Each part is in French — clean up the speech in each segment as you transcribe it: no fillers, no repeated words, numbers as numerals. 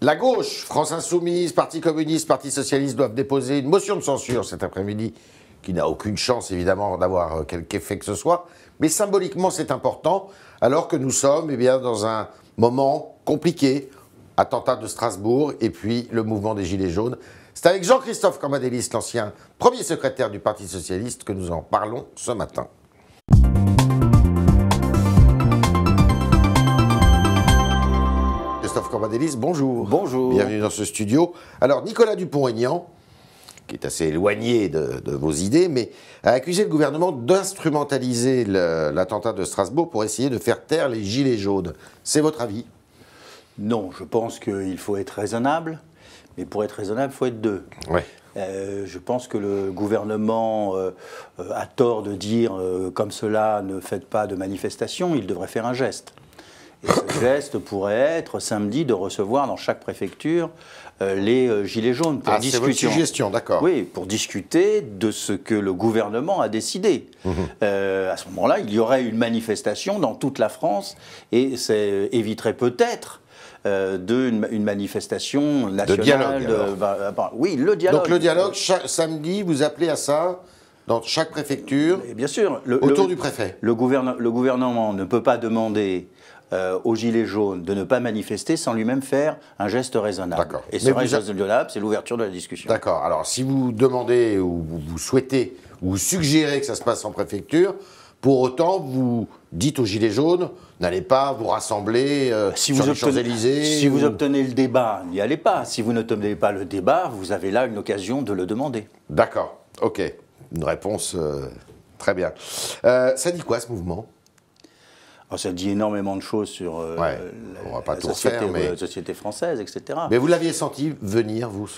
La gauche, France Insoumise, Parti communiste, Parti socialiste doivent déposer une motion de censure cet après-midi, qui n'a aucune chance évidemment d'avoir quelque effet que ce soit, mais symboliquement c'est important, alors que nous sommes dans un moment compliqué, attentat de Strasbourg et puis le mouvement des Gilets jaunes. C'est avec Jean-Christophe Cambadélis, l'ancien premier secrétaire du Parti socialiste, que nous en parlons ce matin. Christophe Cambadélis, bonjour. Bonjour. Bienvenue dans ce studio. Alors, Nicolas Dupont-Aignan, qui est assez éloigné de vos idées, mais a accusé le gouvernement d'instrumentaliser l'attentat de Strasbourg pour essayer de faire taire les Gilets jaunes. C'est votre avis? Non, je pense qu'il faut être raisonnable, mais pour être raisonnable, il faut être deux. Ouais. Je pense que le gouvernement a tort de dire comme cela, ne faites pas de manifestation, il devrait faire un geste. Et ce geste pourrait être samedi de recevoir dans chaque préfecture les Gilets jaunes pour discuter. C'est votre suggestion, d'accord. Oui, pour discuter de ce que le gouvernement a décidé. À ce moment-là, il y aurait une manifestation dans toute la France et ça éviterait peut-être une manifestation nationale. De dialogue, oui, le dialogue. Donc le dialogue, samedi, vous appelez à ça dans chaque préfecture, et bien sûr, autour du préfet. Le gouvernement ne peut pas demander aux Gilets jaunes de ne pas manifester sans lui-même faire un geste raisonnable. D'accord. Et ce geste raisonnable, c'est l'ouverture de la discussion. D'accord. Alors, si vous demandez ou vous souhaitez ou vous suggérez que ça se passe en préfecture, pour autant, vous dites aux Gilets jaunes, n'allez pas vous rassembler sur les Champs-Élysées. Si vous obtenez le débat, n'y allez pas. Si vous n'obtenez pas le débat, vous avez là une occasion de le demander. D'accord. OK. Une réponse très bien. Ça dit quoi, ce mouvement ? Alors, ça dit énormément de choses sur la société française, etc. Mais vous l'aviez senti venir, vous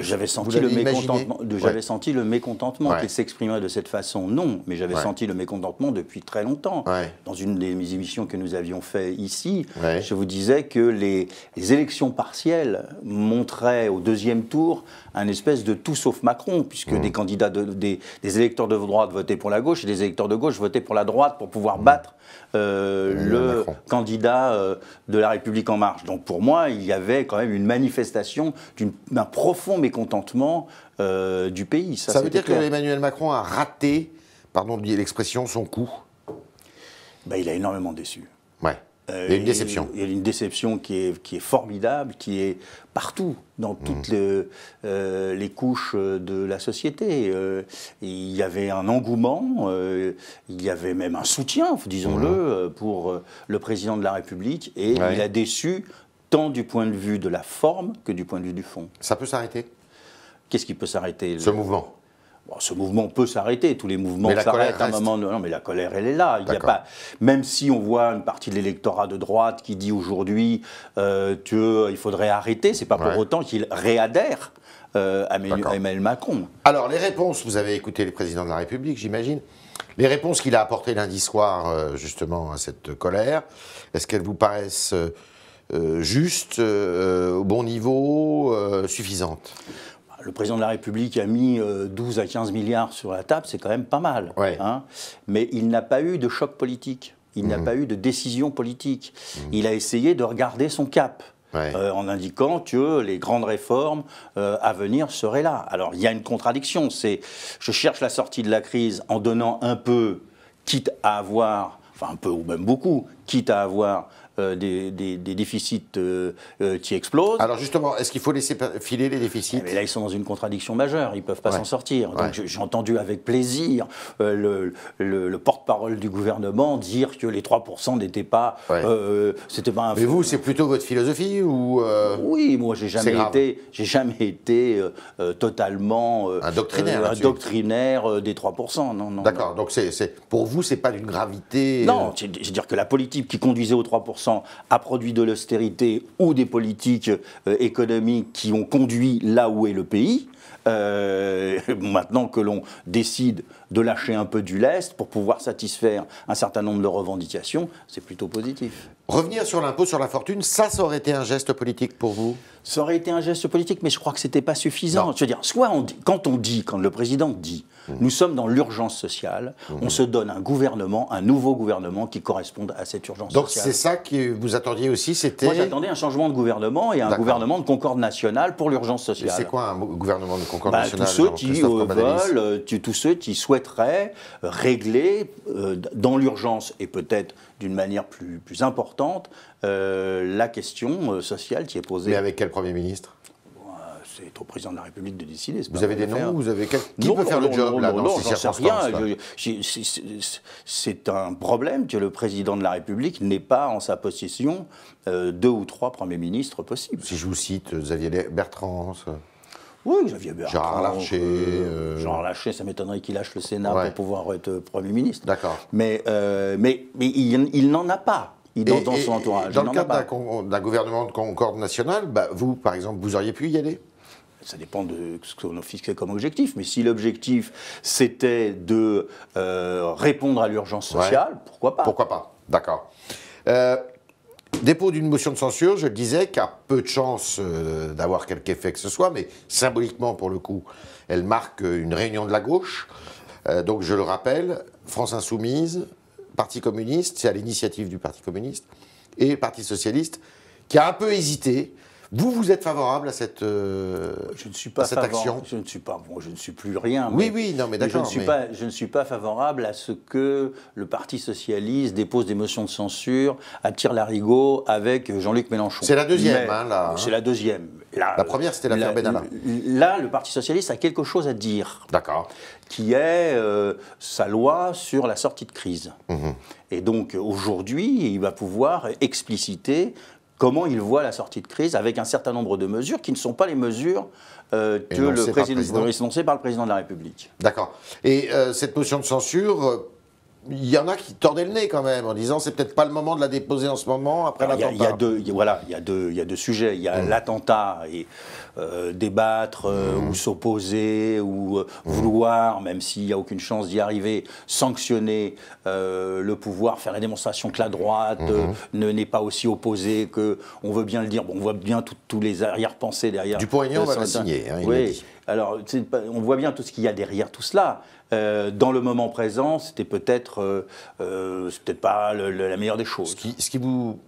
J'avais senti le mécontentement qu'il s'exprimerait de cette façon, non, mais j'avais senti le mécontentement depuis très longtemps. Dans une des émissions que nous avions fait ici, je vous disais que les élections partielles montraient au deuxième tour un espèce de tout sauf Macron, puisque des candidats, des électeurs de droite votaient pour la gauche et des électeurs de gauche votaient pour la droite pour pouvoir battre le candidat de La République En Marche. Donc pour moi, il y avait quand même une manifestation d'un profond mécontentement du pays. Ça veut dire que Emmanuel Macron a raté, pardon de dire l'expression, son coup? Il a énormément déçu. Ouais. Il y a une déception. Il y a une déception qui est formidable, qui est partout, dans toutes les couches de la société. Il y avait un engouement, il y avait même un soutien, disons-le, pour le président de la République, et il a déçu tant du point de vue de la forme que du point de vue du fond. Ça peut s'arrêter? Qu'est-ce qui peut s'arrêter? Ce mouvement. Ce mouvement peut s'arrêter, tous les mouvements s'arrêtent à un moment. Non, mais la colère, elle est là. Il y a pas, même si on voit une partie de l'électorat de droite qui dit aujourd'hui qu'il faudrait arrêter, c'est pas pour autant qu'il réadhère à Emmanuel Macron. Alors, les réponses, vous avez écouté le président de la République, j'imagine. Les réponses qu'il a apportées lundi soir, justement, à cette colère, est-ce qu'elles vous paraissent justes, au bon niveau, suffisantes ? Le président de la République a mis 12 à 15 milliards sur la table, c'est quand même pas mal. Mais il n'a pas eu de choc politique, il n'a pas eu de décision politique. Il a essayé de regarder son cap, en indiquant que les grandes réformes à venir seraient là. Alors il y a une contradiction, c'est je cherche la sortie de la crise en donnant un peu, quitte à avoir, enfin un peu ou même beaucoup, quitte à avoir des déficits qui explosent. Alors justement, est-ce qu'il faut laisser filer les déficits? Mais là, ils sont dans une contradiction majeure, ils ne peuvent pas s'en sortir. Donc j'ai entendu avec plaisir le porte-parole du gouvernement dire que les 3% n'étaient pas... c'était pas un... Mais vous, c'est plutôt votre philosophie ou Oui, moi, j'ai jamais été totalement un doctrinaire des 3%. Non. D'accord, donc pour vous, c'est pas d'une gravité... Non, c'est-à-dire que la politique qui conduisait aux 3% a produit de l'austérité ou des politiques économiques qui ont conduit là où est le pays. Maintenant que l'on décide de lâcher un peu du lest pour pouvoir satisfaire un certain nombre de revendications, c'est plutôt positif. Revenir sur l'impôt sur la fortune, ça aurait été un geste politique pour vous? Ça aurait été un geste politique, mais je crois que ce n'était pas suffisant. Non. Je veux dire, soit quand le président dit nous sommes dans l'urgence sociale, on se donne un nouveau gouvernement qui corresponde à cette urgence sociale. Donc c'est ça que vous attendiez aussi, c'était... Moi j'attendais un changement de gouvernement et un gouvernement de concorde nationale pour l'urgence sociale. C'est quoi un gouvernement de concorde nationale? Tous ceux qui souhaiteraient régler dans l'urgence et peut-être d'une manière plus importante la question sociale qui est posée. Mais avec quel Premier ministre? C'est au président de la République de décider. Vous avez des noms? Vous avez qui peut faire le job là dans ces circonstances? C'est un problème que le président de la République n'ait pas en sa possession 2 ou 3 premiers ministres possibles. Si je vous cite Xavier Bertrand. Oui, Xavier Bertrand. Gérard Larcher. Gérard Larcher, ça m'étonnerait qu'il lâche le Sénat pour pouvoir être Premier ministre. D'accord. Mais il n'en a pas. Dans son entourage. Dans le cadre d'un gouvernement de concorde nationale, vous, par exemple, vous auriez pu y aller? Ça dépend de ce qu'on a fixé comme objectif. Mais si l'objectif, c'était de répondre à l'urgence sociale, pourquoi pas? Pourquoi pas, d'accord. Dépôt d'une motion de censure, je le disais, qui a peu de chances d'avoir quelque effet que ce soit, mais symboliquement, pour le coup, elle marque une réunion de la gauche. Donc, je le rappelle, France Insoumise, Parti communiste, c'est à l'initiative du Parti communiste, et Parti socialiste, qui a un peu hésité. Vous êtes favorable à cette action? Je ne suis pas. Bon, je ne suis plus rien. Oui, non, mais d'accord. Je ne suis pas favorable à ce que le Parti socialiste dépose des motions de censure, attire l'arigot avec Jean-Luc Mélenchon. C'est la deuxième, là. C'est la deuxième. La première, c'était l'affaire Benalla. Là, le Parti socialiste a quelque chose à dire. D'accord. Qui est sa loi sur la sortie de crise. Et donc, aujourd'hui, il va pouvoir expliciter comment il voit la sortie de crise avec un certain nombre de mesures qui ne sont pas les mesures énoncées par le président de la République. D'accord. Et cette motion de censure, il y en a qui tordaient le nez quand même en disant c'est peut-être pas le moment de la déposer en ce moment après l'attentat. Il y a deux sujets. Il y a l'attentat et débattre ou s'opposer ou vouloir, même s'il n'y a aucune chance d'y arriver, sanctionner le pouvoir, faire la démonstration que la droite n'est pas aussi opposée qu'on veut bien le dire. Bon, on voit bien tous les arrière-pensées derrière. Dupont-Aignan va la signer. Oui. Alors, on voit bien tout ce qu'il y a derrière tout cela. Dans le moment présent, c'était peut-être pas la meilleure des choses. Ce qui vous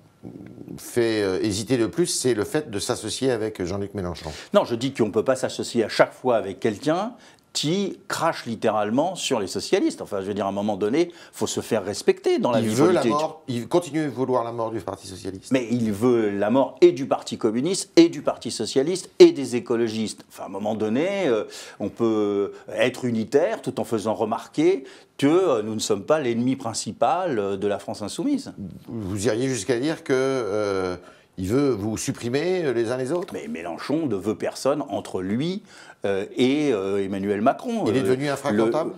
fait hésiter le plus, c'est le fait de s'associer avec Jean-Luc Mélenchon. Non, je dis qu'on ne peut pas s'associer à chaque fois avec quelqu'un qui crache littéralement sur les socialistes. Enfin, je veux dire, à un moment donné, il faut se faire respecter dans la vie politique. Il continue à vouloir la mort du Parti socialiste. Mais il veut la mort et du Parti communiste, et du Parti socialiste, et des écologistes. Enfin, à un moment donné, on peut être unitaire tout en faisant remarquer que nous ne sommes pas l'ennemi principal de la France insoumise. Vous iriez jusqu'à dire que... il veut vous supprimer les uns les autres? Mais Mélenchon ne veut personne entre lui et Emmanuel Macron. Il est devenu infréquentable?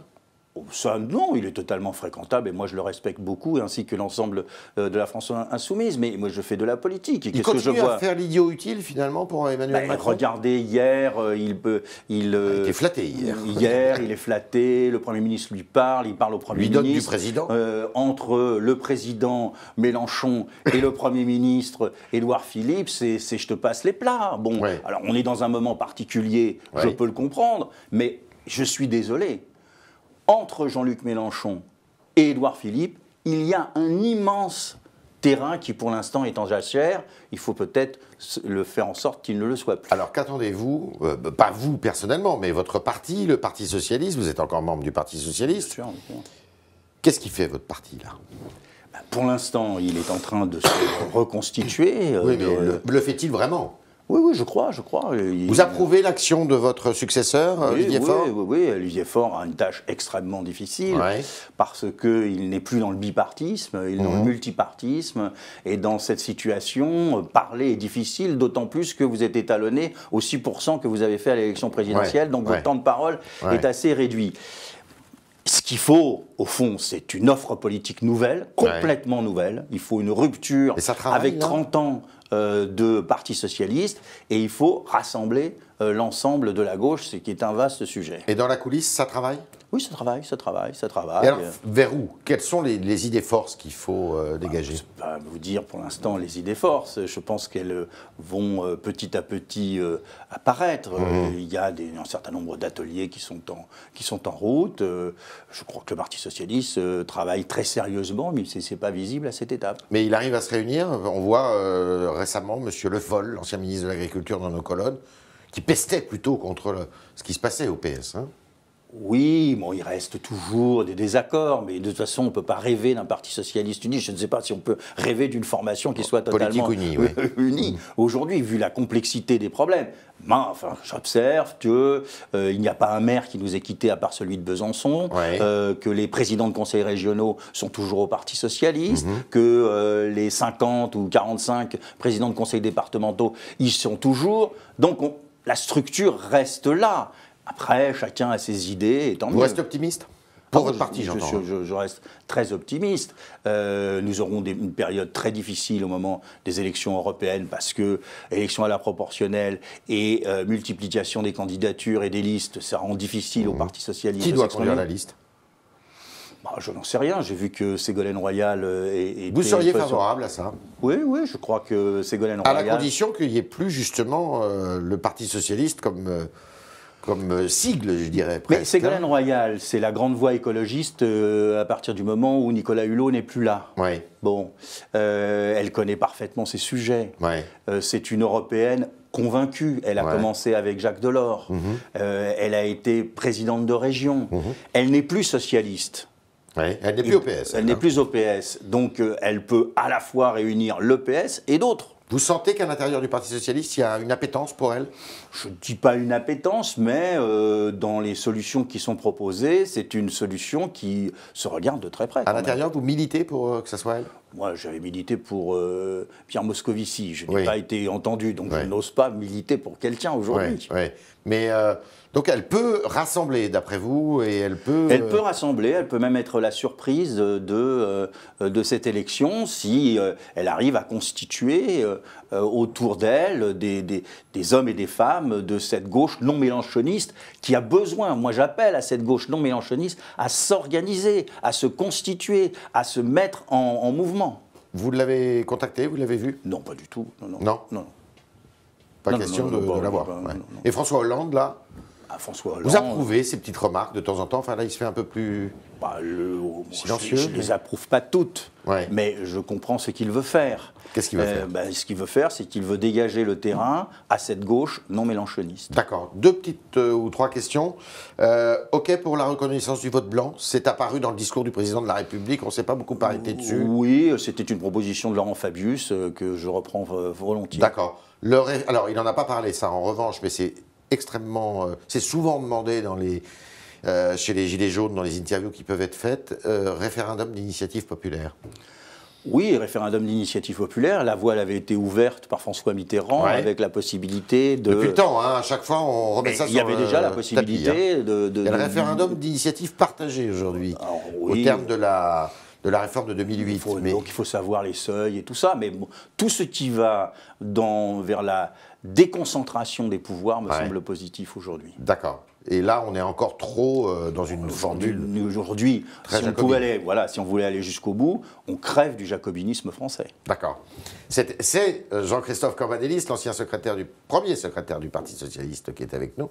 Ça, non, il est totalement fréquentable et moi je le respecte beaucoup, ainsi que l'ensemble de la France insoumise. Mais moi je fais de la politique. Il continue à faire l'idiot utile finalement pour Emmanuel Macron. Regardez, hier, il était flatté hier. Hier, il est flatté, le Premier ministre lui parle au Premier ministre. Lui donne du président. Entre le président Mélenchon et le Premier ministre Édouard Philippe, c'est je te passe les plats. Bon, alors on est dans un moment particulier, je peux le comprendre, mais je suis désolé. Entre Jean-Luc Mélenchon et Édouard Philippe, il y a un immense terrain qui, pour l'instant, est en jachère. Il faut peut-être le faire en sorte qu'il ne le soit plus. Alors, qu'attendez-vous, pas vous personnellement, mais votre parti, le Parti socialiste, vous êtes encore membre du Parti socialiste. Bien sûr. Qu'est-ce qui fait votre parti, là ? Pour l'instant, il est en train de se reconstituer. Oui, mais le fait-il vraiment ? Oui, je crois. Vous approuvez l'action de votre successeur, Olivier Faure ? Oui, Olivier Faure a une tâche extrêmement difficile, parce qu'il n'est plus dans le bipartisme, il est dans le multipartisme, et dans cette situation, parler est difficile, d'autant plus que vous êtes étalonné aux 6% que vous avez fait à l'élection présidentielle, donc votre temps de parole est assez réduit. Ce qu'il faut, au fond, c'est une offre politique nouvelle, complètement nouvelle. Il faut une rupture avec 30 ans de Parti socialiste, et il faut rassembler l'ensemble de la gauche, ce qui est un vaste sujet. Et dans la coulisse, ça travaille ? Oui, ça travaille. Et alors, vers où? Quelles sont les idées forces qu'il faut dégager? Je ne peux pas vous dire pour l'instant les idées forces. Je pense qu'elles vont petit à petit apparaître. Il y a un certain nombre d'ateliers qui sont en route. Je crois que le Parti socialiste travaille très sérieusement, mais ce n'est pas visible à cette étape. Mais il arrive à se réunir. On voit récemment M. Le Foll, l'ancien ministre de l'Agriculture, dans nos colonnes, qui pestait plutôt contre ce qui se passait au PS. Hein. Oui, bon, il reste toujours des désaccords, mais de toute façon, on ne peut pas rêver d'un Parti socialiste uni. Je ne sais pas si on peut rêver d'une formation qui soit totalement unie. Aujourd'hui, vu la complexité des problèmes, enfin, j'observe qu'il n'y a pas un maire qui nous ait quittés à part celui de Besançon, que les présidents de conseils régionaux sont toujours au Parti socialiste, que les 50 ou 45 présidents de conseils départementaux y sont toujours. Donc, la structure reste là. Après, chacun a ses idées, et tant mieux. Vous restez optimiste? Pour votre parti, j'entends. Je reste très optimiste. Nous aurons une période très difficile au moment des élections européennes parce que élection à la proportionnelle et multiplication des candidatures et des listes, ça rend difficile au Parti socialiste. Qui doit conduire la liste? Je n'en sais rien. J'ai vu que Ségolène Royal est... Vous seriez favorable à ça? Oui, je crois que Ségolène Royal... À la condition qu'il n'y ait plus justement le Parti socialiste comme sigle, je dirais, presque. Mais Ségolène Royal, c'est la grande voix écologiste à partir du moment où Nicolas Hulot n'est plus là. Ouais. Bon, elle connaît parfaitement ces sujets. Ouais. C'est une européenne convaincue. Elle a commencé avec Jacques Delors. Elle a été présidente de région. Elle n'est plus socialiste. Ouais. Elle n'est plus au PS. Elle n'est plus au PS. Donc, elle peut à la fois réunir le PS et d'autres. Vous sentez qu'à l'intérieur du Parti socialiste, il y a une appétence pour elle? Je ne dis pas une appétence, mais dans les solutions qui sont proposées, c'est une solution qui se regarde de très près. À l'intérieur, vous militez pour que ce soit elle? Moi, j'avais milité pour Pierre Moscovici. Je n'ai pas été entendu, donc je n'ose pas militer pour quelqu'un aujourd'hui. Mais donc elle peut rassembler, d'après vous, et elle peut... Elle peut rassembler, elle peut même être la surprise de cette élection si elle arrive à constituer autour d'elle des hommes et des femmes de cette gauche non mélenchoniste qui a besoin, moi j'appelle à cette gauche non mélenchoniste, à s'organiser, à se constituer, à se mettre en mouvement. Vous l'avez contacté, vous l'avez vu? Non, pas du tout. Non. Pas question de l'avoir. Et François Hollande, là? François Hollande, vous approuvez ces petites remarques de temps en temps? Enfin là, il se fait un peu plus silencieux. Je ne les approuve pas toutes, mais je comprends ce qu'il veut faire. Qu'est-ce qu'il veut faire? Ce qu'il veut faire, c'est qu'il veut dégager le terrain à cette gauche non mélenchoniste. D'accord. 2 petites ou 3 questions. OK pour la reconnaissance du vote blanc. C'est apparu dans le discours du président de la République. On ne s'est pas beaucoup arrêté dessus. Oui, c'était une proposition de Laurent Fabius que je reprends volontiers. D'accord. Alors, il n'en a pas parlé, ça, en revanche, mais c'est extrêmement... c'est souvent demandé chez les Gilets jaunes, dans les interviews qui peuvent être faites, référendum d'initiative populaire. Oui, référendum d'initiative populaire. La voie avait été ouverte par François Mitterrand avec la possibilité de... Depuis le temps, hein, à chaque fois, on remet ça sur le tapis. Il y avait déjà la possibilité de... Il y a le référendum d'initiative partagée aujourd'hui, au terme de la réforme de 2008. Donc il faut savoir les seuils et tout ça, mais bon, tout ce qui va vers la déconcentration des pouvoirs me semble positif aujourd'hui. D'accord. Et là, on est encore trop dans une formule. Aujourd'hui, si on voulait aller jusqu'au bout, on crève du jacobinisme français. D'accord. C'est Jean-Christophe Cambadélis, l'ancien premier secrétaire du Parti socialiste, qui est avec nous.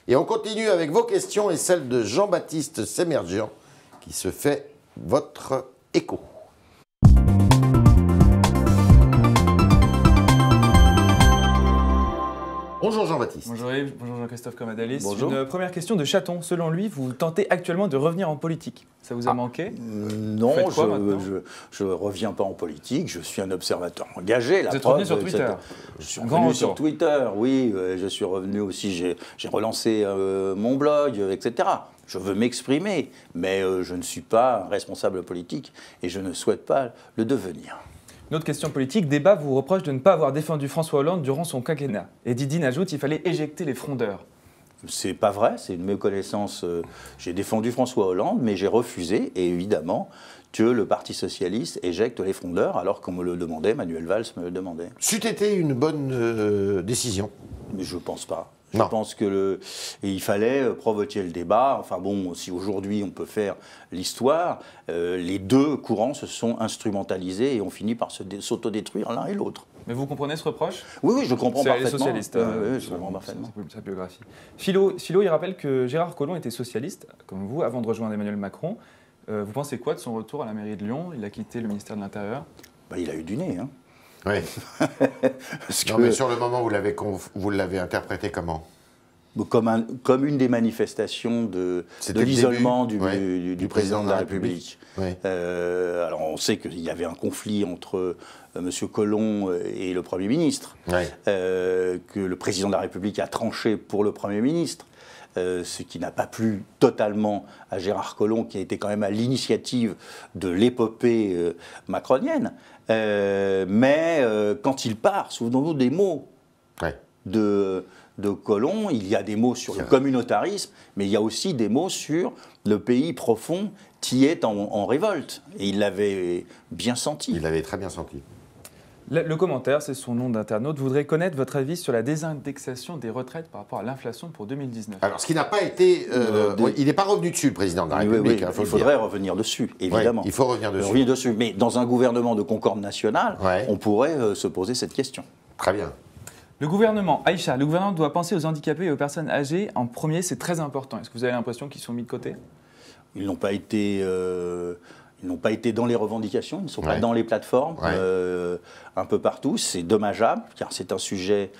Et on continue avec vos questions et celles de Jean-Baptiste Sémergian, qui se fait votre écho. Bonjour Jean-Baptiste. Bonjour Yves, bonjour Jean-Christophe Cambadélis. Bonjour. Une première question de Chaton. Selon lui, vous tentez actuellement de revenir en politique. Ça vous a manqué? Non, je ne reviens pas en politique. Je suis un observateur engagé. Vous êtes revenu sur Twitter? Je suis revenu sur Twitter, oui. Je suis revenu aussi, j'ai relancé mon blog, etc. Je veux m'exprimer, mais je ne suis pas un responsable politique et je ne souhaite pas le devenir. Une autre question politique, Débat vous reproche de ne pas avoir défendu François Hollande durant son quinquennat. Et Didine ajoute qu'il fallait éjecter les frondeurs. C'est pas vrai, c'est une méconnaissance. J'ai défendu François Hollande, mais j'ai refusé, et évidemment, que le Parti socialiste éjecte les frondeurs, alors qu'on me le demandait, Manuel Valls me le demandait. C'eût été une bonne décision? Mais je pense pas. Je pense que il fallait provoquer le débat. Enfin bon, si aujourd'hui on peut faire l'histoire, les deux courants se sont instrumentalisés et ont fini par s'autodétruire l'un et l'autre. Mais vous comprenez ce reproche? Oui, je comprends parfaitement. Les socialistes, je comprends parfaitement. Sa biographie. Philo, il rappelle que Gérard Collomb était socialiste, comme vous, avant de rejoindre Emmanuel Macron. Vous pensez quoi de son retour à la mairie de Lyon? Il a quitté le ministère de l'Intérieur. Il a eu du nez, hein. Oui. Mais sur le moment, vous l'avez interprété comment? Comme une des manifestations de l'isolement du président de la République. Oui. Alors on sait qu'il y avait un conflit entre M. Collomb et le Premier ministre, que le président de la République a tranché pour le Premier ministre, ce qui n'a pas plu totalement à Gérard Collomb, qui a été quand même à l'initiative de l'épopée macronienne. Mais quand il part, souvenons-nous des mots de Collomb, il y a des mots sur le communautarisme, mais il y a aussi des mots sur le pays profond qui est en révolte. Et il l'avait bien senti. Il l'avait très bien senti. Le commentaire, c'est son nom d'internaute, voudrait connaître votre avis sur la désindexation des retraites par rapport à l'inflation pour 2019. Alors, ce qui n'a pas été... il n'est pas revenu dessus, le président de la République. Il faudrait revenir dessus, évidemment. Il faut revenir dessus. Mais dans un gouvernement de concorde nationale, on pourrait se poser cette question. Très bien. Le gouvernement doit penser aux handicapés et aux personnes âgées en premier, c'est très important. Est-ce que vous avez l'impression qu'ils sont mis de côté? Ils n'ont pas été dans les revendications, ils ne sont pas dans les plateformes, un peu partout. C'est dommageable, car c'est un sujet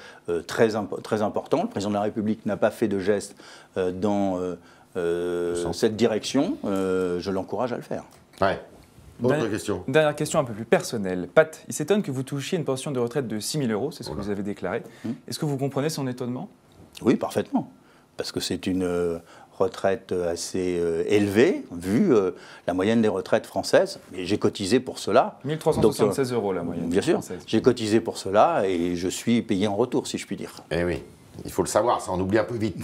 très important. Le président de la République n'a pas fait de geste dans cette direction. Je l'encourage à le faire. Autre question. Dernière question un peu plus personnelle. Pat, il s'étonne que vous touchiez une pension de retraite de 6 000 €, c'est ce que vous avez déclaré. Est-ce que vous comprenez son étonnement? Oui, parfaitement. Parce que c'est une retraite assez élevée, vu la moyenne des retraites françaises. Et j'ai cotisé pour cela. 1 376 € la moyenne. Bien sûr, française. J'ai cotisé pour cela et je suis payé en retour, si je puis dire. Eh oui, il faut le savoir, ça on oublie un peu vite.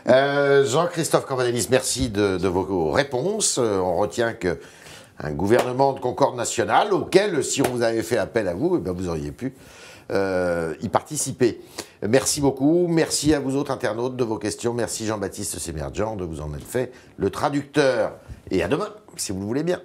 Jean-Christophe Cambadélis, merci de vos réponses. On retient que un gouvernement de concorde nationale auquel, si on vous avait fait appel à vous, vous auriez pu y participer. Merci beaucoup. Merci à vous autres internautes de vos questions. Merci Jean-Baptiste Sémerjian de vous en être fait le traducteur. Et à demain, si vous le voulez bien.